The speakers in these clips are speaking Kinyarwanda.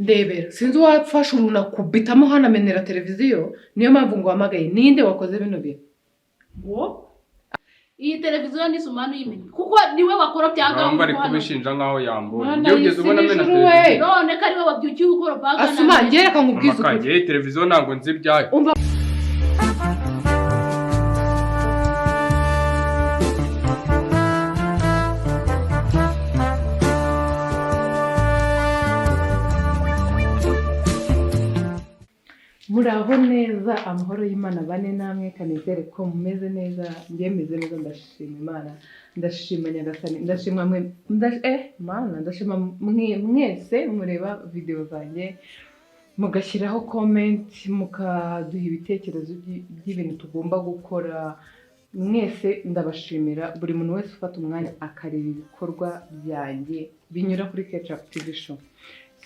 ndebera sinzi wafashe uruna kubitamo hano amenera televiziyo niyo mpamvu ngo wamagaye ninde wakoze bino bintu ngo iyi televiziyo ni Sumani uyimenye kuko niwe wakora byanga ngo ari kubishinja nkaho yambonye ngiye ugeze ubona mena televiziyo none kari we wabyukiye ukora baga Asuma ngereka nkubwiza ukuri televiziyo ntabwo nzi ibyayo muraho neza amahoro y'Imana bane namwe kanizere ko mumeze neza ngemeze neza ndashima Imana ndashima Nyagasani ndashima ndashima mwese mureba video zanjye mugashyiraho comment mukaduha ibitekerezo by'ibintu tugomba gukora mwese ndabashimira buri muntu wese ufata umwanya akareba ibikorwa byanjye binyura kuri Kecapu TV show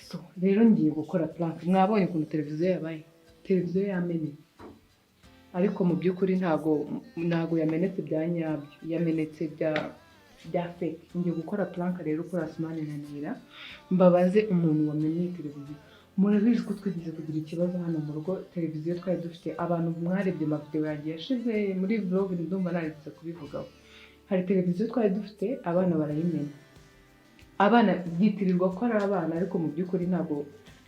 so rero ngiye gukora prank mwabonye ukuntu televiziyo yabaye televiziyo yamenetse ariko mu by'ukuri ntago yamenetse bya nyabyo yamenetse bya fake ngiye gukora prank rero kuri Asumani na Neilla mbabaze umuntu wamenye televiziyo murabizi ko twigeze kugira ikibazo hano mu rugo televiziyo twari dufite abantu mwarebye ama video yanjye yashize muri vlog ndumva narigeze kubivugaho hari televiziyo twari dufite abana barayimena abana byitirirwa ko ari abana ariko mu by'ukuri ntago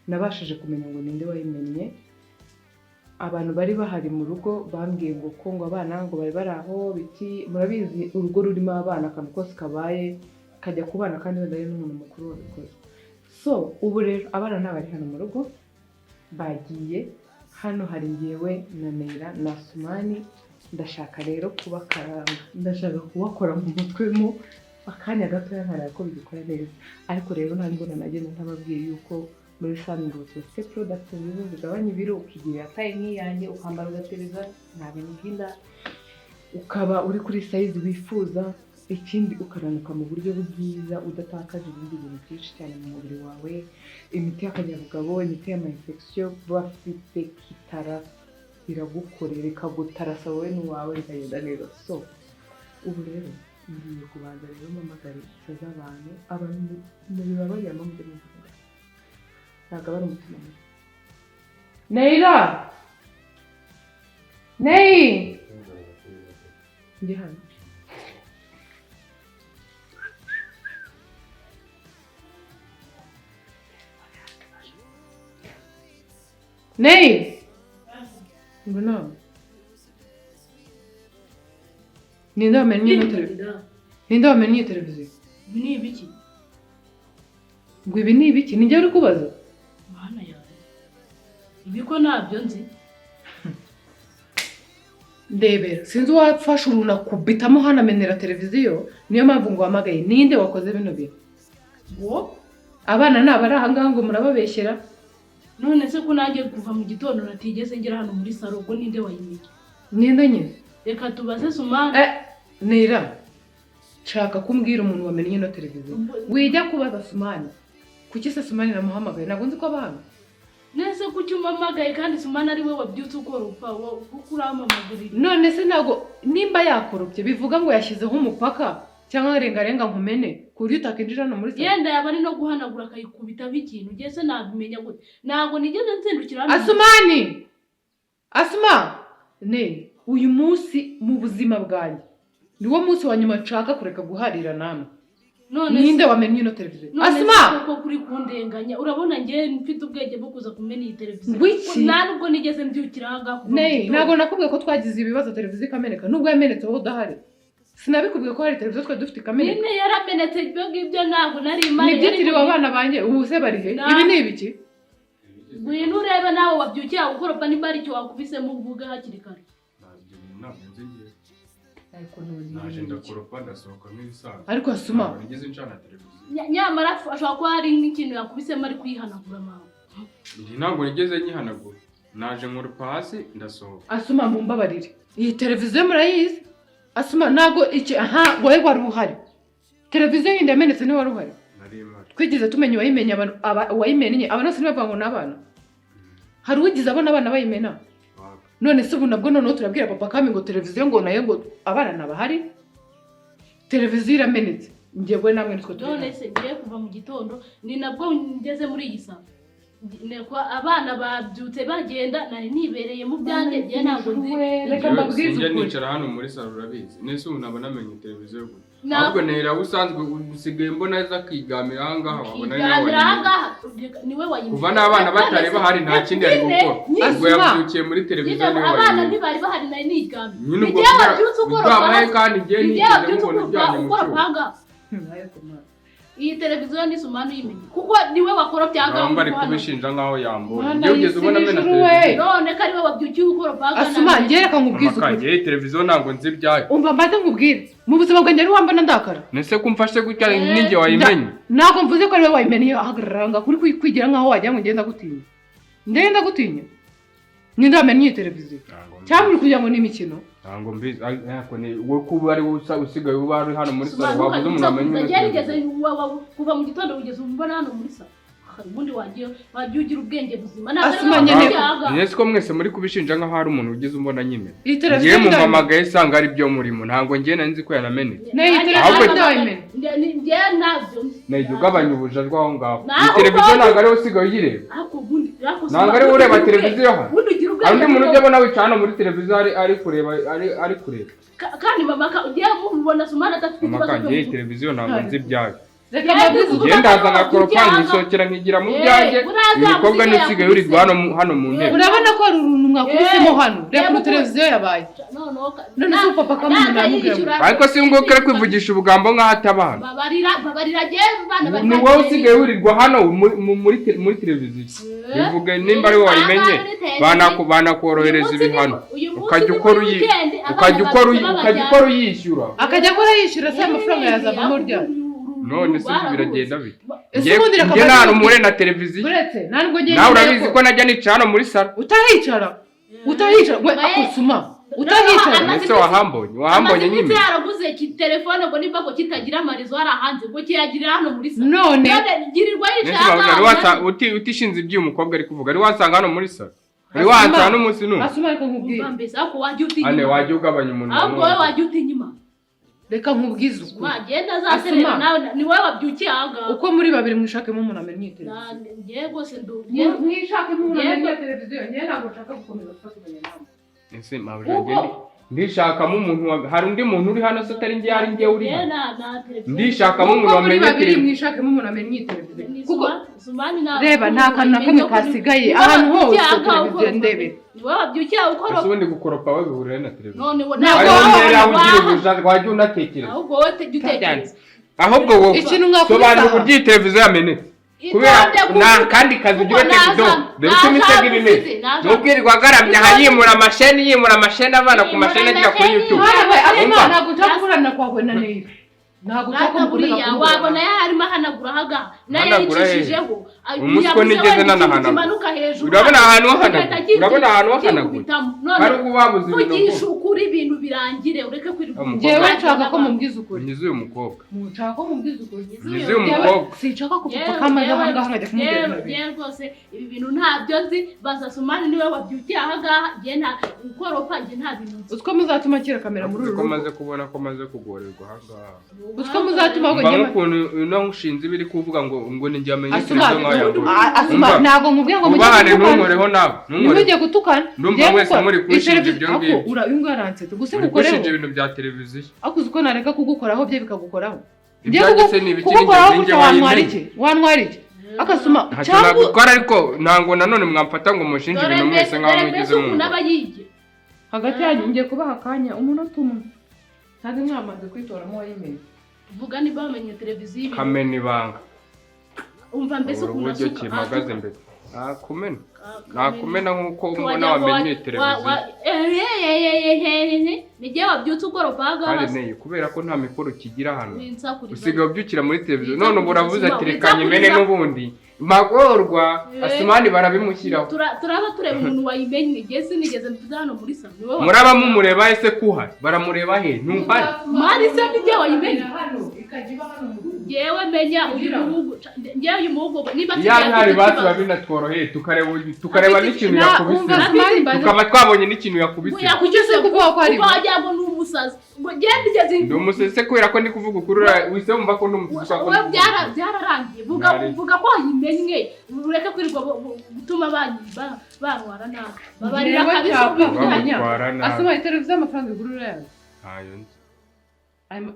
nabashije kumenya ngo ninde wayimenye abantu bari bahari mu rugo bambwiye ngo ko ngo abana ngo bari baraho biti murabizi urugo rurimo abana akantu kose kabaye kajya kubana kandi badari n'umuntu mukuru wabikoze so ubu rero abana ntabari hano mu rugo bagiye hano hari ngewe na Neilla na Asumani ndashaka rero kubakaranga ndashaka kubakora mu mutwe mu akanya gato nkara ko bigikora neza ariko rero ntabwo nanagenda ntababwiye yuko muri Sango dufite product nziza zigabanya ibiro ukigira tayi nk'iyanjye ukambara ugatereza nta bintu bwinda ukaba uri kuri size wifuza ikindi ukaranuka mu buryo bwiza udatakaje ibindi bintu byinshi cyane mu mubiri wawe imiti y'akanyabugabo imiti y'ama infection bafite kitara biragukorera ikagutarasa wowe n'uwawe bikagenda neza so ubu rero ngiye kubanza rero mpamagare z'abantu abantu mu bibabariyamo mu bintu ntabwo ari umutima mubi Neilla ndi hano mbona ninde wamenye televiziyo ni ibiki ngo ibi ni ibiki ninjye uri kubaza mana yawe ibiko ntabyo nzi ndebera sinzi wafashe uruna kubitamo hano amenera televiziyo niyo mpamvu ngo wamagaye ninde wakoze bino bintu ngo abana nabari aha ngaha ngo murababeshyera none se ko nanjye kuva mu gitondo natigeze ngera hano muri saro ngo ninde wayimenye ninde nyine reka tubaze Sumani Neilla nshaka kumbwira umuntu wamenye ino televiziyo wijya kubaza Sumani kuki se Sumani namuhamagaye ntabwo nzi ko abana nese kuki umamagaye kandi Sumani ari we wabyutse ukora upfa kuko uramamagurira none se ntabwo nimba yakorobye bivuga ngo yashyizeho umupaka cyangwa rengarenga nkumene ku buryo utakinjira no muri salo yenda yaba ari no guhanagura akayikubita bikintu ugiye se nabimenya gute ntabwo nigeze nzindukira hano Asumani uyu munsi mu buzima bwanjye niwo munsi wa nyuma nshaka kureka guharira namwe none ninde wamenye ino televiziyo Asuma ko kuri kundenganya urabona ngiye mfite ubwenge bwo kuza kumenya iyi televiziyo nubwo nigeze mbyukira hanga ntabwo nakubwiye ko twagize ibibazo televiziyo ikameneka nubwo yamenetse wowe udahari sinabikubwiye ko hari televiziyo twa dufite ikameneka nyine yaramenetse ibyo ngibyo ntabwo nari imari nibyitiriwe abana banjye ubu se bari he ibi ni ibiki ngwino urebe nawe wabyukiye ukoropa nimba ari cyo wakubisemo uvuga hakiri kare ntabwo nzigiye naje ndakoropa ndasohoka nk'ibisanzwe ariko Asuma nigeze ncana televiziyo nyamara ashobora kuba hari n'ikintu yakubisemo ari kuyihanagura mama ntabwo nigeze nyihanagura naje nkoropa hasi ndasohoka Asuma mumbabarire iyi televiziyo murayizi Asuma ntabwo wowe wari uhari televiziyo yindi yamenetse ni wari uhari twigeze tumenya uwayimenye uwayimenye abantu bose bavuga ngo n'abana hari uwigize abana bayimena none se ubu nabwo noneho turabwira papa kami ngo televiziyo ngo nayo ngo abana nabahari televiziyo iramenetse njyewe namwe nitwe none se ngiye kuva mu gitondo ni nabwo ngeze muri iyi saa Neko abana babyutse bagenda nari nibereye mu byanjye je ntabwo nzi reka mbabwize ukuri ukuri nicara hano muri salo urabizi nese ubu nabona amenye televiziyo gusa ahubwo neilla usanzwe usigaye mbona aza kigamira ahangaha wabona niwe wayimenya kuva n'abana batareba hari nta kindi ari gukora ubwo yabyukiye muri televiziyo niwe abana ntibari bahari nari nigamye nyine ubwo ubwamaye kandi ngiye nigeze mubona ibyanyu mu cyuma iyi televiziyo ni Sumani uyimenye kuko niwe wakora byanga bari kubishinja nkaho yambura ngiye ugeze ubona mena televiziyo none ko ariwe wabyukiye ukora banga Asuma ngereka nkubwize ukuri ukuri televiziyo ntabwo nzi ibyayo umva mbaze nkubwire mu buzima bwanjye ari wambana ndakara nese kumfashe gutya ninjye wayimenye ntabwo mvuze ko ariwe wayimenye ahagararanga kuri kwigira nkaho wagira ngo ngenda gutinya ndenda gutinya ndamenye iyi televiziyo cyangwa uri kugira ngo ni imikino ntabwo mbizi ariko ni wowe kuba ari usigaye uba ari hano muri salo wabuze umuntu amenye kuva mu gitondo ugeze umbona hano muri salo ubundi wagiye ugira ubwenge buzima nese ko mwese muri kubishinja nkaho hari umuntu ugize umbona nyine iyi televiziyo ngiye mumamagaye isanga ari byo murimo ntabwo ngiye nzi ko yanamenetse iyi televiziyo ndayimenya ngiye nabyo nahise ugabanya ubujajwa aho ngaho iyi televiziyo ntabwo ariwe usigaye uyireba ntabwo ariwe ureba televiziyo hano hari undi muntu ujya abona wicaye hano muri televiziyo ari kureba kandi mama ugiye mubona Sumani adafite ikibazo cyo kugira televiziyo ntabwo nzi ibyayo reka mbabwize ukuri ndaza ngakoropa nkisohokera nkigira mu byanjye ibikobwa n'usigaye urirwa hano mu ntebe urabona ko hari uruntu mwakubisemo hano reka kuri televiziyo yabaye none se papa kamuntu namubwira ariko si ngo kare kwivugisha ubugambo nk'aho atabana babarira bana ni wowe usigaye urirwa hano muri televiziyo bivuga nimba ari wowe wayimenye banakorohereza ibihano ukajya ukora uyishyura akajya akora yishyura se amafaranga yazavamo ryari none se biragenda bite ngiye nta numure na televiziyo nawe urabizi ko najya nicara hano muri salo utahicara we akusuma utahicara ese wahambonye nyine yaraguze telefone ngo nimba ngo kitagira amarizo hari hanze ngo kiyagirira hano muri salo none girirwa yicara utishinze ibyo umukobwa ari kuvuga ari wasanga hano muri salo ari wansanga n'umunsi n'umwe asuma ariko nkubwira mbese ako wajya utinya ane wajya ugabanya umuntu ahubwo wowe wajya utinya reka nkubwize ukuri wagenda zaserera nawe ni wowe wabyukiye ahangaha uko muri babiri mwishakemo umuntu amenye televiziyo ngiye rwose mwishakemo umuntu amenye televiziyo ngiye ntabwo nshaka gukomeza gufatanya nawe ese mabujanje ndishakamo umuntu hari undi muntu uri hano se atari ngiye ari ngiye uri hano ndishakamo umuntu wamenye televiziyo mwishakemo umuntu amenye televiziyo kuko reba nta kantu na kamwe kasigaye ahantu hose televiziyo ndebe niwe wabyukiye ukora ubundi gukoropa we bihurira na televiziyo none ntabwo wajya unatekereza ahubwo wowe utekereza ahubwo wowe sobanura uburyo iyi televiziyo yamenetse kubera nta kandi kazi ugira televiziyo dore ko imisego iba imeze n'ubwirirwa agaramye aha yimura amasheni avana ku masheni agira kuri YouTube ntabwo ushaka gukorana kwawe na neilla ntabwo ushaka buriya wabona yarimo ahanagura ahaga nayo yicishijeho umusiko nigeze nanahanagura urabona ahantu wahanagura hari ubwo wabuze ibintu ugisha ukuri ibintu birangire ureke kwirirwa njyewe nshaka ko mubwiza ukuri nyize uyu mukobwa nshaka ko mubwiza ukuri nyize uyu mukobwa sinshaka kupfa kamaze ahangaha nkajya kumubwira njyewe rwose ibi bintu ntabyo nzi baza Sumani niwe wabyukiye ahangaha njye nta ukoropa njye nta bintu nzi utwo muzatuma kira kamera muri uru rugo maze kubona ko maze kugorerwa ahangaha utwo muzatuma ngo njye ukuntu no ushinze ibiri kuvuga ngo ni njye amenye televiziyo nkayo ntabwo nkubwiye ngo mujye ntunkoreho nawe ntumujye gutukana ndumva mwese muri kwishinja ibyo ngibyo urabinga yaransetse gusa mukoreho kwishinja ibintu bya televiziyo akuze uko nareka kugukoraho bye bikagukoraho ibyagese ni ibikiri njye wantwara iki akasuma cyangwa gukora ariko ntango nanone mwamfata ngo mushinje ibintu mwese nkaho mugize mu hagati yanyu ngiye kubaha akanya umunota umwe ntabwo mwamaze kwitoramo wayimenya vuga niba bamenye televiziyo kamena ibanga umva mbese uburyo kimagaze mbere nakumena nkuko umbona wamenye televiziyo nijye wabyutse ugoropa hagaha kandi neye kubera ko nta mikoro kigira hano usigaye ubyukira muri televiziyo none ubu uravuze ati reka nyimene n'ubundi magorwa Asumani barabimushyiraho turaba tureba umuntu wayimenye igihe sinigeze mvuga hano muri salo muraba mumureba ese kuhari baramureba he ntuhari mari se nijye wayimenye yewe menya uyu muhugu niba ntari basuba binatworoheye tukareba n'ikintu yakubise tukaba twabonye n'ikintu yakubise kugeze kuvuga ko ari umusazi ngo genda igeze ndi umusazi kubera ko ndi kuvuga ukuri wise wumva ko ndi umusazi wowe byararangiye vuga ko yimenye ureke kwirirwa gutuma barwara nabi babarira kabisa ubikanya asoma televiziyo amafaranga igurura yawe ayo nzi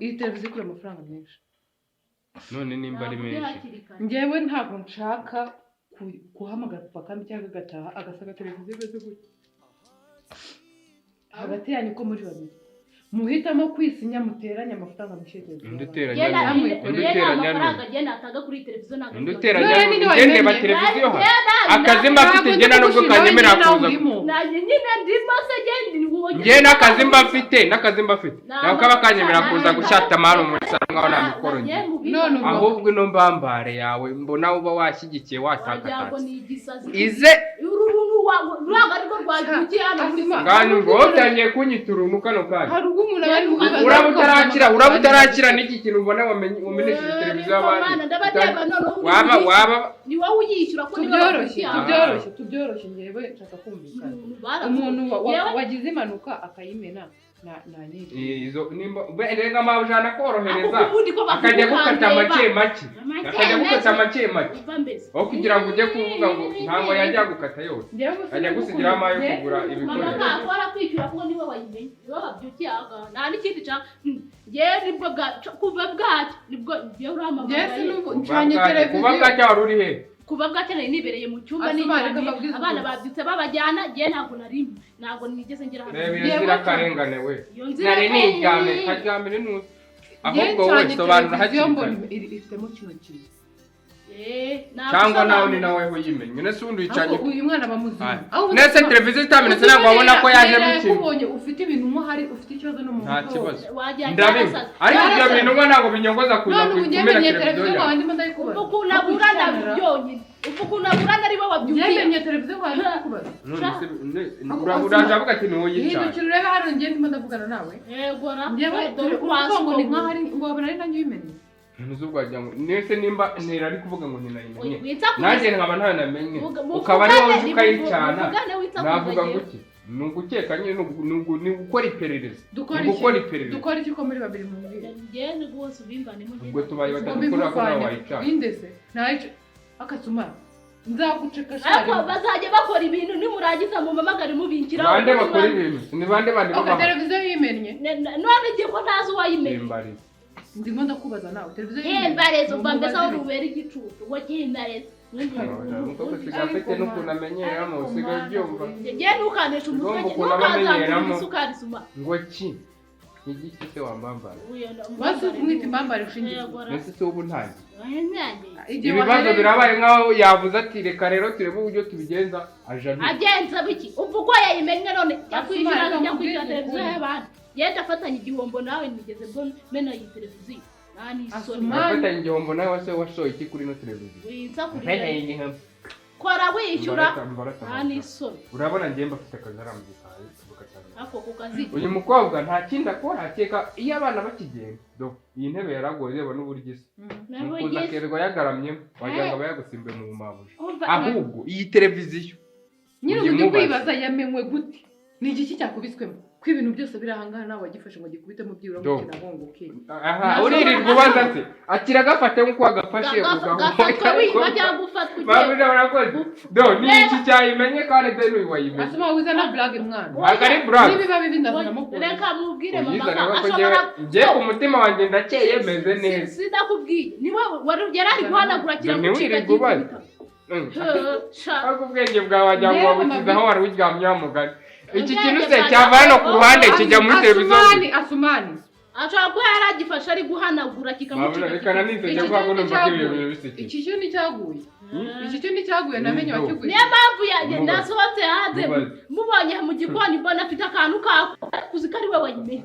iyi televiziyo ikura amafaranga menshi none nimba ari menshi njyewe ntabwo nshaka guhamagara papa kandi cyangwa agataha agasaga televiziyo imeze gutya hagati yanyu ko muri babiri muhitamo kwisinya muteranya amafaranga mishete nduteranya amafaranga agenda ataga kuri televiziyo ntabwo ugende ba televiziyo akazimba afite ngena nubwo kanyemera kuza nanjye nyine ndimo se nge n'akazimba afite nako kaba kanyemera kuza gushata amahano muri sanga nta mikoro none ahubwo ino mbambare yawe mbona uba washyigikiye watakata ize uranga ariko rwagiye hano ngani ngo utangiye kunyiturunu kano kaje hari ubwo umuntu ari uraba utarakira n'iki kintu ubona wamenyesha televiziyo abandi waba ni wowe uyishyura ko tubyoroshye ngewe nshaka kumvikana umuntu wagize impanuka akayimena izo nimba renga mabujana korohereza akajya gukata make aho kugira ngo ujye kuvuga ngo ntabwo yajya gukata yose ajya gusigira amayo kugura ibikoresho akora kwishyura kuko niwe wayimenye niwe wabyukiye aga nta n'ikindi cya ngewe nibwo kuva bwacyo nibwo ngewe uramamagaye kuva bwacyo wari uri he kuba bwakeneye nibereye mu cyumba abana babyutse babajyana ngiye ntabwo nigeze ngera hano ngira karengane we nari nijyame karyamire nuzi ahubwo wowe sobanura hakiri ifitemo kino kintu cyangwa nawe ni nawe uyimenye nese undi wicanye uyu mwana bamuzima nese televiziyo itamenetse ntabwo wabona ko yaje mu kintu ubonye ufite ibintu mo hari ufite ikibazo no mu nta kibazo ndabizi ariko ibyo bintu ngo ntabwo binyongoza kuza kumera televiziyo abandi ndayikubaza ukunabura nabyonyine ukunabura ari bo wabyukiye yemenye televiziyo kwa ndikubaza uraje avuga ati ni wowe yicaye hindukira urebe hano ngiye ndimo ndavugana nawe yego ra ngo ni nka hari ngo wabona ari nanjye ubimenye ntuzubwa jango nese nimba ntera ari kuvuga ngo ninayimenye naje nkaba ntayo namenye ukaba ari wowe ukayicana navuga ngo iki nugukeka nyine ni gukora iperereza dukora iki ko muri babiri mu mbiri ngene rwose ubimbanemo ubwo tubaye batadukora ko nawe wayicana indese naje akasuma nzaguceka ariko bazajya bakora ibintu nimurangiza mu mamagare mubinkira bande bakora ibintu ni bande baba televiziyo yimenye none igihe ko ntazi wayimenye ndimo ndakubaza nawe televiziyo hembarezo mbambesa aho rubera igicucu ngo hembarezo Mukoko sigafite n'ukuntu amenyeramo usigaye ubyumva ngiye ntukanesha umutwe ntukazamura isukari suma ngo ki igiki se wambambara basi kumwita imbambare ushingiye nese se ubu ntangi ibibazo birabaye nkaho yavuze ati reka rero turebe uburyo tubigenza agenza biki uvuga yayimenye none yakwishyura televiziyo y'abandi yenda afatanya igihombo nawe nigeze mbona mena iyi televiziyo afatanya igihombo nawe wase washoye iki kuri ino televiziyo kora wishyura urabona ngiye mbafite akazi aramugikaye uyu mukobwa nta kindi akora akeka iyo abana bakigenda iyi ntebe yaragoye reba n'uburyo isa nukuza akerwa yagaramyemo wagira ngo aba yagusimbuye mu mabuja ahubwo iyi televiziyo nyine uburyo kwibaza yamenywe gute ni igiki cyakubiswemo ko ibintu byose birahangana nawe wagifashe ngo gikubitemo byibura mu kintu ahongoke aha uririrwa ubaza ati akira gafate nk'uko wagafashe ugafatwa wajya gufatwa babura barakoze ni iki cyayimenye kandi de n'uyu wayimenye asoma wiza na blague mwana ntabwo ari blague nibiba bibi ndazana mukuru reka mubwire mama ashobora ngiye ku mutima wanjye ndakeye meze neza sidakubwiye niwe yarari guhanagura kira gucika ariko ubwenge bwawe wagira ngo wabukize aho wari uryamye mugari iki kintu se cyava hano ku ruhande kijya muri televiziyo asumani ashobora kuba yaragifashe ari guhanagura kikamucika rekana nizeye ko agomba kugira ibintu biseke iki cyo ni cyaguye iki cyo ni cyaguye namenye wakiguye niyo mpamvu ndasohotse hanze mubonye mu gikoni mbona afite akantu kakuzi ko ari we wayimenye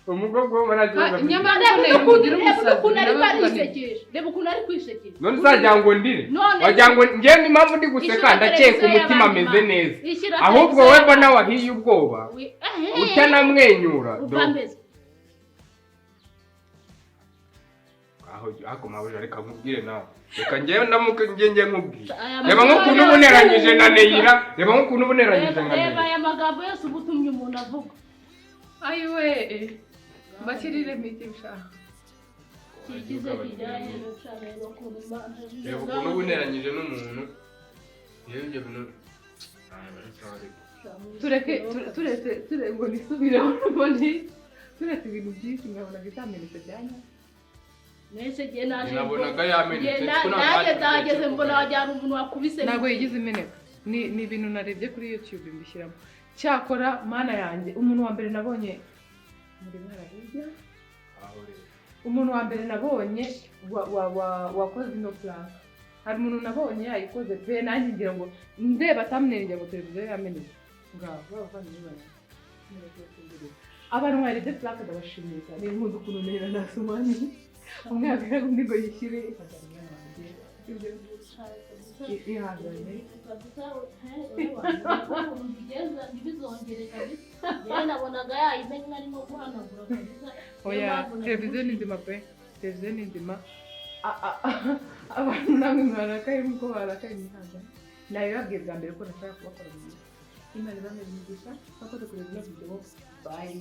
umukobwa wo maragiza nyamara ugira umusazi reba ukuntu ari kwisekera none uzajya ngo ndire wagira ngo ngiye impamvu ndi guseka ndakeka umutima ameze neza ahubwo wowe mbona wahiye ubwoba utanamwenyura aho mabuja reka nkubwire nawe reka ngewe ndamuke ngiye nkubwire reba nk'ukuntu ubuneranyije na neilla reba nk'ukuntu ubuneranyije na neilla reba aya magambo yose ubutumye umuntu avuga ayiwe bakirire miti ushaka kigize kijyanye no cyane no kuruma reba ukuntu ubuneranyije n'umuntu yewe ibyo bintu tureke ngo nisubireho n'ubundi turetse ibintu byinshi nkabona bitamenetse byanya nese gihe naje nabonaga yamenetse naje ndageze mbona wajyana umuntu wakubise ntabwo yigize imeneka ni ibintu narebye kuri YouTube mbishyiramo cyakora mana yanjye umuntu wa mbere nabonye muri mwarahirya umuntu wa mbere nabonye wakoze ino plan hari umuntu nabonye yayikoze pe nanjye ngira ngo ndeba thumbnail ngo televiziyo yamenetse ngabo bavanye bana abantu bari de plaque ndabashimiye cyane nkunda ukuntu nera nasumani umwaka undi ngo yishyire ikajyana n'abandi ihangane nabonaga yayimenye arimo guhanagura kabisa oya televiziyo ni nzima pe televiziyo ni nzima abantu namwe barakaye nk'uko barakaye mwihangane nawe babwiye bwa mbere ko nashaka kubakora mu gihe imana ibameze umugisha bakoze kureba ino video bye